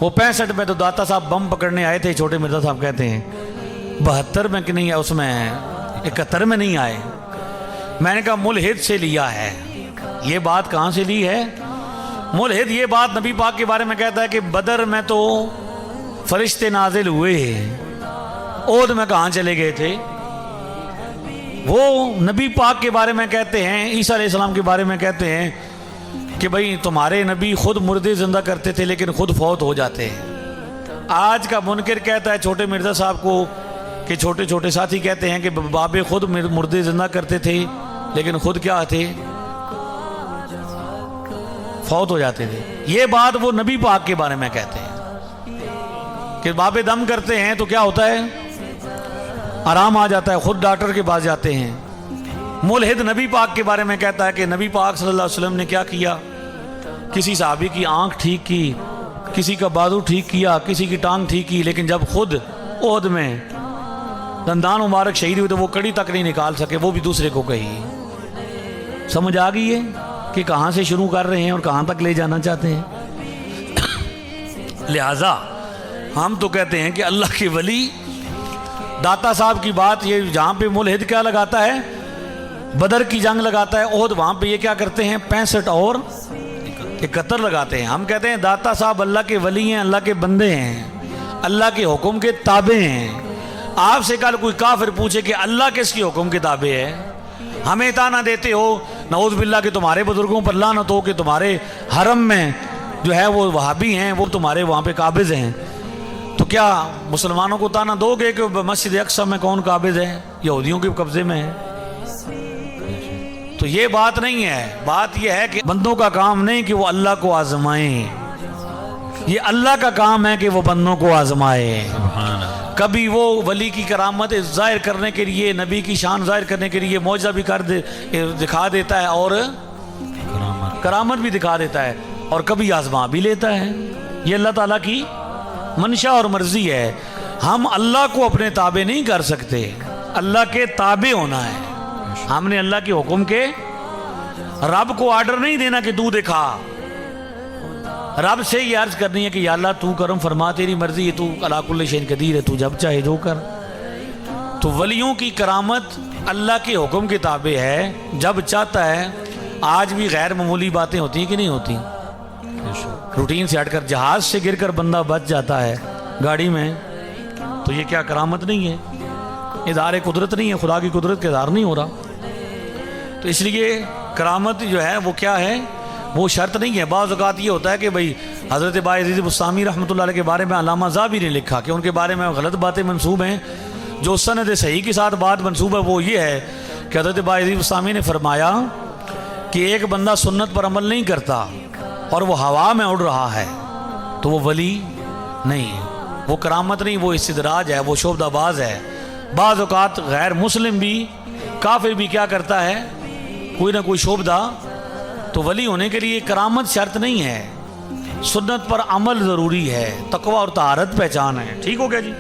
وہ 65 میں تو داتا صاحب بم پکڑنے آئے تھے، چھوٹے مرزا صاحب کہتے ہیں 72 میں کہ نہیں، اس میں 71 میں نہیں آئے۔ میں نے کہا ملحد سے لیا ہے یہ بات، کہاں سے لی ہے؟ ملحد یہ بات نبی پاک کے بارے میں کہتا ہے کہ بدر میں تو فرشتے نازل ہوئے، احد میں کہاں چلے گئے تھے؟ وہ نبی پاک کے بارے میں کہتے ہیں، عیسیٰ علیہ السلام کے بارے میں کہتے ہیں کہ بھئی تمہارے نبی خود مردے زندہ کرتے تھے لیکن خود فوت ہو جاتے ہیں۔ آج کا منکر کہتا ہے چھوٹے مرزا صاحب کو کہ چھوٹے چھوٹے ساتھی کہتے ہیں کہ بابے خود مردے زندہ کرتے تھے لیکن خود کیا تھے؟ فوت ہو جاتے تھے۔ یہ بات وہ نبی پاک کے بارے میں کہتے ہیں کہ بابے دم کرتے ہیں تو کیا ہوتا ہے؟ آرام آ جاتا ہے، خود ڈاکٹر کے پاس جاتے ہیں۔ ملحد نبی پاک کے بارے میں کہتا ہے کہ نبی پاک صلی اللہ علیہ وسلم نے کیا کیا؟ کسی صحابی کی آنکھ ٹھیک کی، کسی کا بازو ٹھیک کیا، کسی کی ٹانگ ٹھیک کی، لیکن جب خود احد میں دندان مبارک شہید ہوئے تو وہ کڑی تک نہیں نکال سکے، وہ بھی دوسرے کو کہی۔ سمجھ آ گئی ہے کہ کہاں سے شروع کر رہے ہیں اور کہاں تک لے جانا چاہتے ہیں؟ لہٰذا ہم تو کہتے ہیں کہ اللہ کے ولی داتا صاحب کی بات، یہ جہاں پہ ملحد کیا لگاتا ہے؟ بدر کی جنگ لگاتا ہے، احد، وہاں پہ یہ کیا کرتے ہیں؟ 65 اور 71 لگاتے ہیں۔ ہم کہتے ہیں داتا صاحب اللہ کے ولی ہیں، اللہ کے بندے ہیں، اللہ کے حکم کے تابع ہیں۔ آپ سے کل کوئی کافر پوچھے کہ اللہ کس کی حکم کے تابع ہے، ہمیں تانا دیتے ہو نعوذ باللہ کہ تمہارے بزرگوں پر لعنت ہو کہ تمہارے حرم میں جو ہے وہ وہابی ہیں، وہ تمہارے وہاں پہ قابض ہیں، تو کیا مسلمانوں کو تانا دو گے کہ مسجد اقصی میں کون قابض ہے؟ یہودیوں کے قبضے میں ہے۔ تو یہ بات نہیں ہے، بات یہ ہے کہ بندوں کا کام نہیں کہ وہ اللہ کو آزمائیں، یہ اللہ کا کام ہے کہ وہ بندوں کو آزمائے۔ کبھی وہ ولی کی کرامت ظاہر کرنے کے لیے، نبی کی شان ظاہر کرنے کے لیے معجزہ بھی دکھا دیتا ہے اور کرامت بھی دکھا دیتا ہے، اور کبھی آزما بھی لیتا ہے۔ یہ اللہ تعالیٰ کی منشا اور مرضی ہے۔ ہم اللہ کو اپنے تابع نہیں کر سکتے، اللہ کے تابع ہونا ہے۔ ہم نے اللہ کے حکم کے، رب کو آرڈر نہیں دینا کہ تو دکھا، رب سے یہ عرض کرنی ہے کہ یا اللہ تو کرم فرما، تیری مرضی ہے، تو علی کل شیء قدیر ہے، تو جب چاہے جو کر۔ تو ولیوں کی کرامت اللہ کے حکم کے تابع ہے، جب چاہتا ہے۔ آج بھی غیر معمولی باتیں ہوتی ہیں کہ نہیں ہوتی؟ روٹین سے ہٹ کر جہاز سے گر کر بندہ بچ جاتا ہے گاڑی میں، تو یہ کیا کرامت نہیں ہے؟ اظہار قدرت نہیں ہے، خدا کی قدرت کا اظہار نہیں ہو رہا۔ تو اس لیے کرامت جو ہے وہ کیا ہے؟ وہ شرط نہیں ہے۔ بعض اوقات یہ ہوتا ہے کہ بھئی حضرت باعزیز بستامی رحمۃ اللہ علیہ کے بارے میں علامہ ذہبی نے لکھا کہ ان کے بارے میں غلط باتیں منسوب ہیں۔ جو سند صحیح کے ساتھ بات منسوب ہے وہ یہ ہے کہ حضرت باعزیز بستامی نے فرمایا کہ ایک بندہ سنت پر عمل نہیں کرتا اور وہ ہوا میں اڑ رہا ہے تو وہ ولی نہیں، وہ کرامت نہیں، وہ استدراج ہے، وہ شعبدہ باز ہے۔ بعض اوقات غیر مسلم بھی، کافر بھی کیا کرتا ہے؟ کوئی نہ کوئی شعبدہ۔ تو ولی ہونے کے لیے کرامت شرط نہیں ہے، سنت پر عمل ضروری ہے، تقوی اور طہارت پہچان ہے۔ ٹھیک ہو گیا جی؟